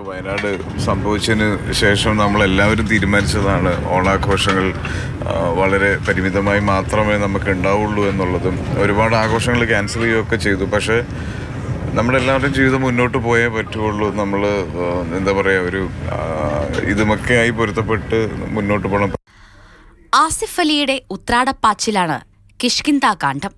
വയനാട് സംഭവിച്ചതിന് ശേഷം നമ്മളെല്ലാവരും തീരുമാനിച്ചതാണ് ഓണാഘോഷങ്ങൾ വളരെ പരിമിതമായി മാത്രമേ നമുക്ക് ഉണ്ടാവുള്ളൂ എന്നുള്ളതും. ഒരുപാട് ആഘോഷങ്ങൾ ക്യാൻസൽ ചെയ്യുകയൊക്കെ ചെയ്തു. പക്ഷേ നമ്മളെല്ലാവരുടെയും ജീവിതം മുന്നോട്ട് പോയേ പറ്റുള്ളൂ. നമ്മൾ എന്താ പറയുക, ഒരു ഇതുമൊക്കെയായി പൊരുത്തപ്പെട്ട് മുന്നോട്ട് പോകണം. ആസിഫ് അലിയുടെ ഉത്രാടപ്പാച്ചിലാണ് കിഷ്കിന്ധാകാന്ഡം.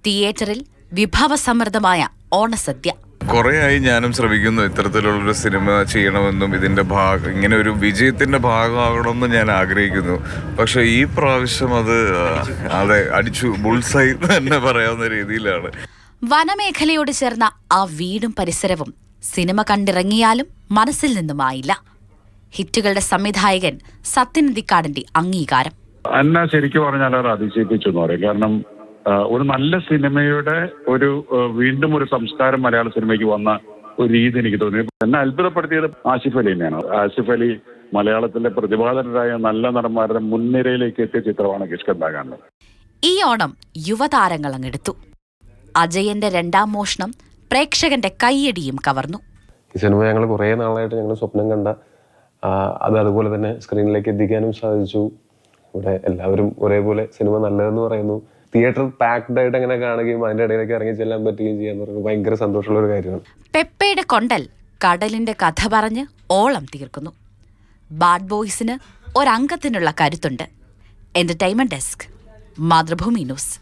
തിയേറ്ററിൽ വിഭവസമൃദ്ധമായ ഓണസദ്യ. കുറേയായി ഞാനും ശ്രമിക്കുന്നു ഇത്തരത്തിലുള്ളൊരു സിനിമ ചെയ്യണമെന്നും ഇതിൻ്റെ ഇങ്ങനെ ഒരു വിജയത്തിൻ്റെ ഭാഗമാകണമെന്ന് ഞാൻ ആഗ്രഹിക്കുന്നു. പക്ഷേ ഈ പ്രാവശ്യം അതെ അടിച്ചു ബുൾസൈ തന്നെ പറയാവുന്ന രീതിയിലാണ്. വനമേഖലയോട് ചേർന്ന ആ വീടും പരിസരവും സിനിമ കണ്ടിറങ്ങിയാലും മനസ്സിൽ നിന്നുമായില്ല. ഹിറ്റുകളുടെ സംവിധായകൻ സത്യൻ അന്തിക്കാടിന്റെ അംഗീകാരം. എന്നെ ശരിക്കും പറഞ്ഞാൽ അവർ അതിശയിപ്പിച്ചു എന്ന് പറയും. കാരണം ഒരു നല്ല സിനിമയുടെ വീണ്ടും ഒരു സംസ്കാരം മലയാള സിനിമയ്ക്ക് വന്ന ഒരു രീതി എനിക്ക് തോന്നി. എന്നെ അത്ഭുതപ്പെടുത്തിയത് ആസിഫ് അലി തന്നെയാണ്. ആസിഫ് അലി മലയാളത്തിലെ പ്രതിഭാധനരായ നല്ല നടന്മാരുടെ മുൻനിരയിലേക്ക് എത്തിയ ചിത്രമാണ് കിഷ്കിന്ധാകാന്ഡം. ഈ ഓണം യുവതാരങ്ങൾ അങ്ങെടുത്തു. അജയന്റെ രണ്ടാം മോഷണം പ്രേക്ഷകന്റെ കയ്യടിയും കവർന്നു. ഈ സിനിമ ഞങ്ങൾ കുറേ നാളായിട്ട് ഞങ്ങൾ സ്വപ്നം കണ്ട അതുപോലെ തന്നെ സ്ക്രീനിലേക്ക് എത്തിക്കാനും സാധിച്ചു. ഇവിടെ എല്ലാവരും ഒരേപോലെ സിനിമ നല്ലതെന്ന് പറയുന്നു. തിയേറ്റർ പാക്ഡ് ആയിട്ട് അങ്ങനെ കാണുകയും അതിന്റെ ഇടയിലേക്ക് ഇറങ്ങി ചെല്ലാൻ പറ്റുകയും ചെയ്യാന്ന് പറയുന്നത് ഭയങ്കര സന്തോഷമുള്ള ഒരു കാര്യമാണ്. പെപ്പയുടെ കൊണ്ടൽ കടലിന്റെ കഥ പറഞ്ഞ് ഓളം തീർക്കുന്നു. ബാഡ് ബോയ്സിന് ഒരംഗത്തിനുള്ള കരുത്തുണ്ട്. Entertainment desk, Mathrubhumi news.